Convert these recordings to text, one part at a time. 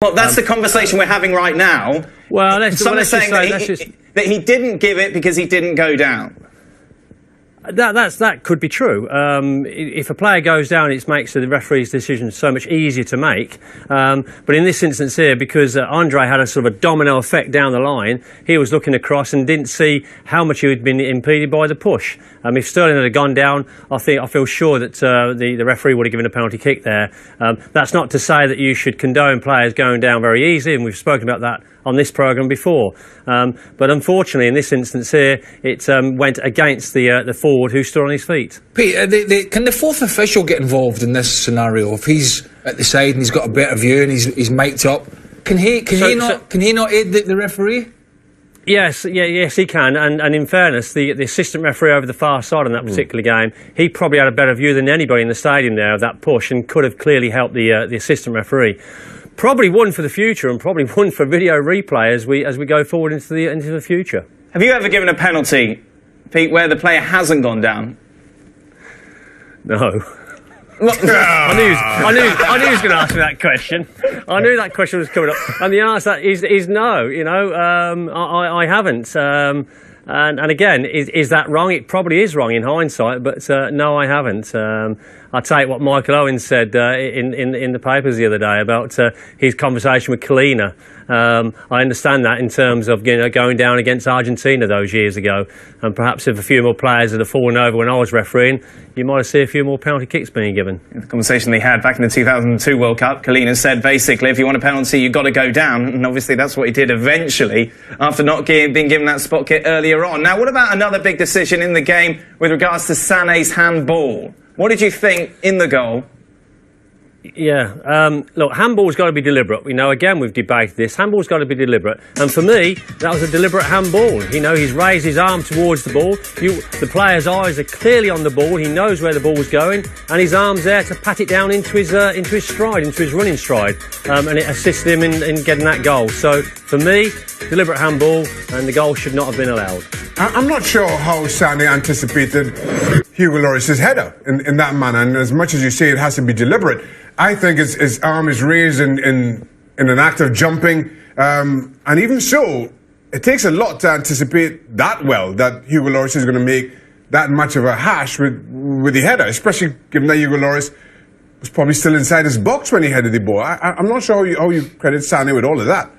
Well, that's the conversation we're having right now. Well, Someone's saying that he didn't give it because he didn't go down. That could be true. If a player goes down, it makes the referee's decision so much easier to make. But in this instance here, because Andre had a sort of a domino effect down the line, he was looking across and didn't see how much he had been impeded by the push. If Sterling had gone down, I feel sure that the referee would have given a penalty kick there. That's not to say that you should condone players going down very easily, and we've spoken about that on this programme before. But unfortunately, in this instance here, it went against the forward who stood on his feet. Pete, can the fourth official get involved in this scenario? If he's at the side and he's got a better view and he's mic'd up, can he not aid the referee? Yes, he can. And in fairness, the assistant referee over the far side on that particular game, he probably had a better view than anybody in the stadium there of that push, and could have clearly helped the assistant referee. Probably one for the future, and probably one for video replay as we go forward into the future. Have you ever given a penalty, Pete, where the player hasn't gone down? No. I knew he was going to ask me that question. I knew that question was coming up, and the answer is no. You know, I haven't. And again, is that wrong? It probably is wrong in hindsight, but no, I haven't. I'll take what Michael Owen said in the papers the other day about his conversation with Kalina. I understand that in terms of going down against Argentina those years ago, and perhaps if a few more players had fallen over when I was refereeing, you might have seen a few more penalty kicks being given. The conversation they had back in the 2002 World Cup, Kalina said basically if you want a penalty you've got to go down, and obviously that's what he did eventually after not being given that spot kick earlier on. Now, what about another big decision in the game with regards to Sané's handball? What did you think in the goal? Yeah, look, handball's got to be deliberate. Again, we've debated this. Handball's got to be deliberate. And for me, that was a deliberate handball. He's raised his arm towards the ball. The player's eyes are clearly on the ball. He knows where the ball's going, and his arm's there to pat it down into his stride, into his running stride. And it assisted him in getting that goal. So, for me, deliberate handball, and the goal should not have been allowed. I'm not sure how Sané anticipated Hugo Lloris's header in that manner. And as much as you say it has to be deliberate, I think his arm is raised in an act of jumping. And even so, it takes a lot to anticipate that well, that Hugo Lloris is going to make that much of a hash with the header, especially given that Hugo Lloris was probably still inside his box when he headed the ball. I'm not sure how you credit Sané with all of that.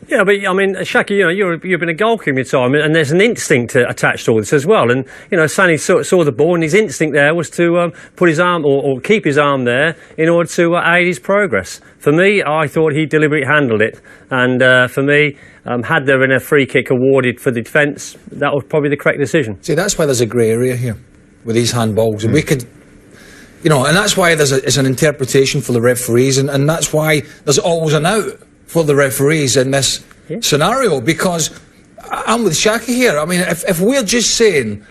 Yeah, but I mean, Shaki, you've been a goalkeeper time, and there's an instinct attached to all this as well. And Sané saw the ball, and his instinct there was to put his arm or keep his arm there in order to aid his progress. For me, I thought he deliberately handled it, and for me, had there been a free kick awarded for the defence, that was probably the correct decision. See, that's why there's a grey area here with these handballs, and we could. And that's why it's an interpretation for the referees, and that's why there's always an out for the referees in this scenario, because I'm with Shaki here. I mean, if we're just saying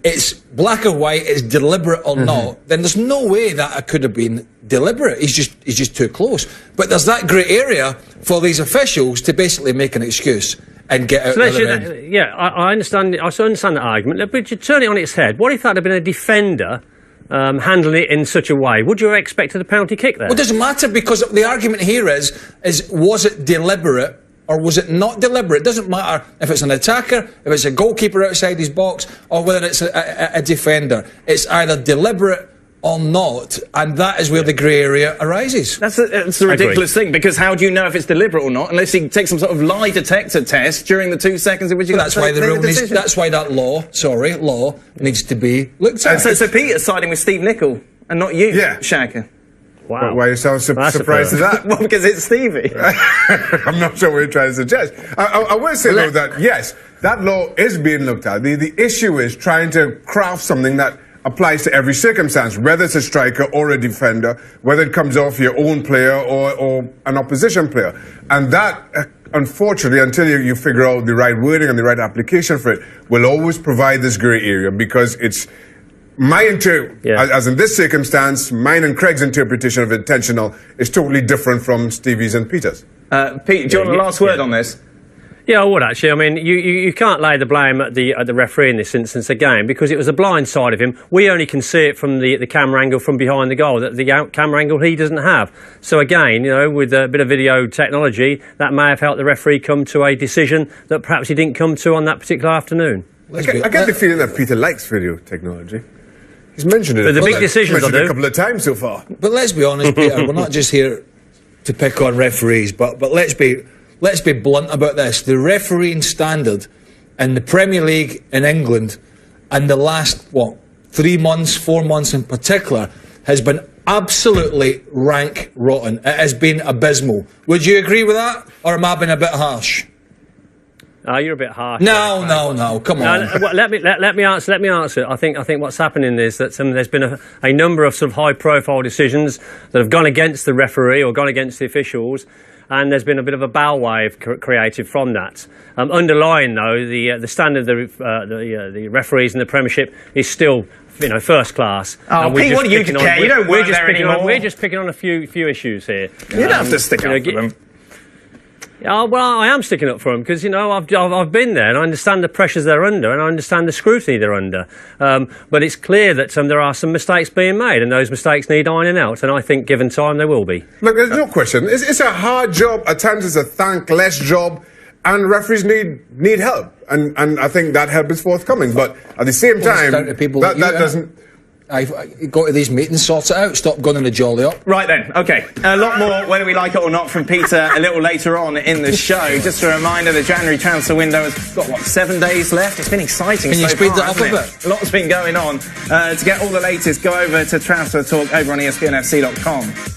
it's black or white, it's deliberate or not, then there's no way that it could have been deliberate. He's just too close. But there's that grey area for these officials to basically make an excuse and get out the other end. Yeah, I understand. I understand that argument. But you turn it on its head. What if that had been a defender handling it in such a way? Would you have expected a penalty kick there? Well, it doesn't matter, because the argument here is was it deliberate or was it not deliberate? It doesn't matter if it's an attacker, if it's a goalkeeper outside his box, or whether it's a defender. It's either deliberate or not, and that is where the grey area arises. That's a ridiculous thing, because how do you know if it's deliberate or not unless you take some sort of lie detector test during the 2 seconds in which you that's why the rule needs, that's why that law needs to be looked at. So Peter's siding with Steve Nicol and not you, Shaka. Wow. Why are you so surprised at that? Well, because it's Stevie. I'm not sure what you're trying to suggest. I will say, though, that, yes, that law is being looked at. The issue is trying to craft something that applies to every circumstance, whether it's a striker or a defender, whether it comes off your own player or an opposition player. And that, unfortunately, until you figure out the right wording and the right application for it, will always provide this grey area, because it's as in this circumstance, mine and Craig's interpretation of intentional is totally different from Stevie's and Peter's. Pete, do you want a last word on this? Yeah, I would actually. I mean, you can't lay the blame at the referee in this instance again, because it was a blind side of him. We only can see it from the camera angle from behind the goal, that the camera angle he doesn't have. So again, you know, with a bit of video technology, that may have helped the referee come to a decision that perhaps he didn't come to on that particular afternoon. I get the feeling that Peter likes video technology. He's mentioned it. But the big decisions mentioned it a couple of times so far. But let's be honest, Peter, we're not just here to pick on referees, but let's be blunt about this. The refereeing standard in the Premier League in England in the last, 3 months, 4 months in particular, has been absolutely rank rotten. It has been abysmal. Would you agree with that? Or am I being a bit harsh? You're a bit harsh. No, come on. Let me answer. I think what's happening is that there's been a number of sort of high-profile decisions that have gone against the referee or gone against the officials, and there's been a bit of a bow wave created from that. Underlying, though, the standard of the referees in the Premiership is still, you know, first class. Oh, Pete, what do you care? You don't work there anymore. We're just picking on a few issues here. You don't have to stick up for them. Well, I am sticking up for them because, you know, I've been there and I understand the pressures they're under and I understand the scrutiny they're under. But it's clear that there are some mistakes being made and those mistakes need ironing out, and I think given time they will be. Look, there's no question. It's a hard job. At times it's a thankless job, and referees need help. And I think that help is forthcoming. But at the same time, that doesn't... Go to these meetings, sort it out, stop gunning the jolly up. Right then, okay. A lot more, whether we like it or not, from Peter a little later on in the show. Just a reminder, the January transfer window has got, 7 days left? It's been exciting. Can you speed that up a bit? A lot's been going on. To get all the latest, go over to Transfer Talk over on ESPNFC.com.